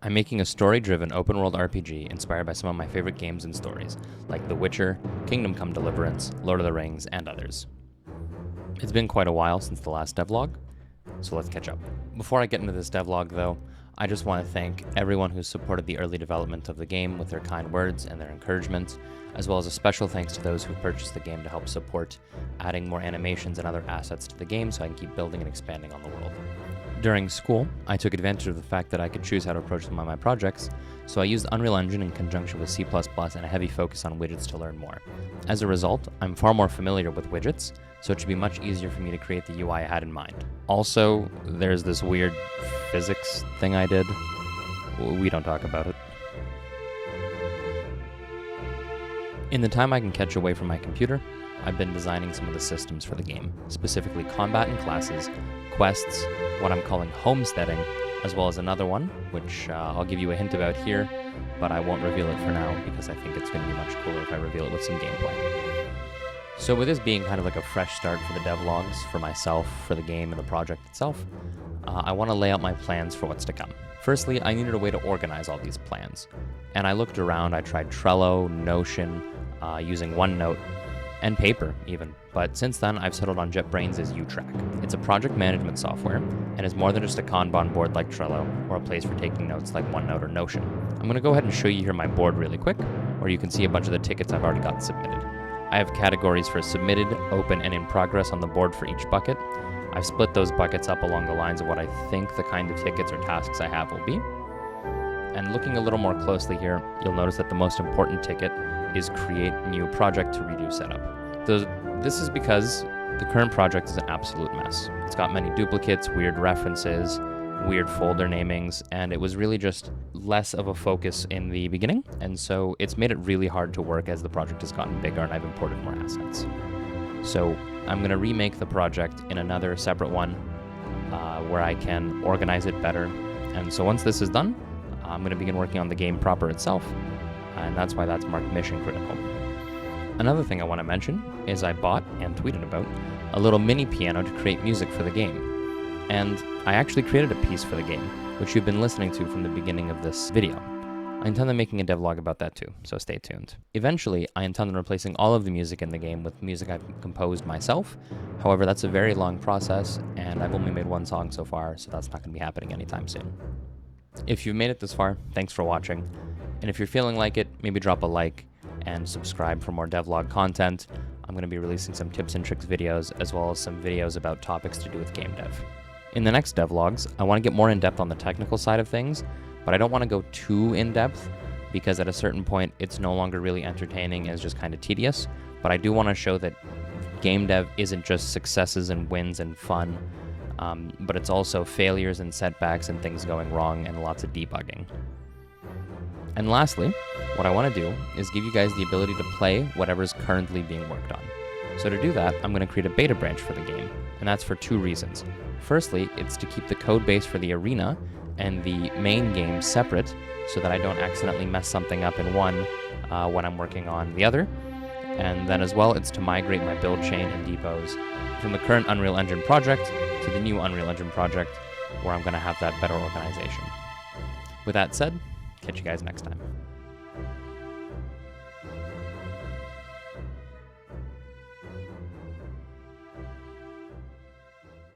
I'm making a story-driven open-world RPG inspired by some of my favorite games and stories, like The Witcher, Kingdom Come Deliverance, Lord of the Rings, and others. It's been quite a while since the last devlog, so let's catch up. Before I get into this devlog, though, I just want to thank everyone who supported the early development of the game with their kind words and their encouragement, as well as a special thanks to those who purchased the game to help support adding more animations and other assets to the game so I can keep building and expanding on the world. During school, I took advantage of the fact that I could choose how to approach some of my projects, so I used Unreal Engine in conjunction with C++ and a heavy focus on widgets to learn more. As a result, I'm far more familiar with widgets, so it should be much easier for me to create the UI I had in mind. Also, there's this weird physics thing I did. We don't talk about it. In the time I can catch away from my computer, I've been designing some of the systems for the game, specifically combat and classes, quests, what I'm calling homesteading, as well as another one, which I'll give you a hint about here, but I won't reveal it for now because I think it's going to be much cooler if I reveal it with some gameplay. So with this being kind of like a fresh start for the devlogs, for myself, for the game, and the project itself, I want to lay out my plans for what's to come. Firstly, I needed a way to organize all these plans, and I looked around. I tried Trello, Notion, using OneNote, and paper even, but since then I've settled on JetBrains' UTrack. It's a project management software and is more than just a Kanban board like Trello or a place for taking notes like OneNote or Notion. I'm going to go ahead and show you here my board really quick, where you can see a bunch of the tickets I've already got submitted. I have categories for submitted, open, and in progress on the board for each bucket. I've split those buckets up along the lines of what I think the kind of tickets or tasks I have will be. And looking a little more closely here, you'll notice that the most important ticket is create new project to redo setup. This is because the current project is an absolute mess. It's got many duplicates, weird references, weird folder namings, and it was really just less of a focus in the beginning, and so it's made it really hard to work as the project has gotten bigger and I've imported more assets. So I'm going to remake the project in another separate one where I can organize it better, and so once this is done, I'm going to begin working on the game proper itself, and that's why that's marked mission critical. Another thing I want to mention is I bought and tweeted about a little mini piano to create music for the game. And I actually created a piece for the game, which you've been listening to from the beginning of this video. I intend on making a devlog about that too, so stay tuned. Eventually, I intend on replacing all of the music in the game with music I've composed myself. However, that's a very long process, and I've only made one song so far, so that's not going to be happening anytime soon. If you've made it this far, thanks for watching. And if you're feeling like it, maybe drop a like and subscribe for more devlog content. I'm going to be releasing some tips and tricks videos, as well as some videos about topics to do with game dev. In the next devlogs, I want to get more in-depth on the technical side of things, but I don't want to go too in-depth, because at a certain point, it's no longer really entertaining and it's just kind of tedious. But I do want to show that game dev isn't just successes and wins and fun, but it's also failures and setbacks and things going wrong and lots of debugging. And lastly, what I want to do is give you guys the ability to play whatever's currently being worked on. So to do that, I'm going to create a beta branch for the game, and that's for two reasons. Firstly, it's to keep the code base for the arena and the main game separate so that I don't accidentally mess something up in one when I'm working on the other. And then as well, it's to migrate my build chain and depots from the current Unreal Engine project to the new Unreal Engine project, where I'm going to have that better organization. With that said, catch you guys next time.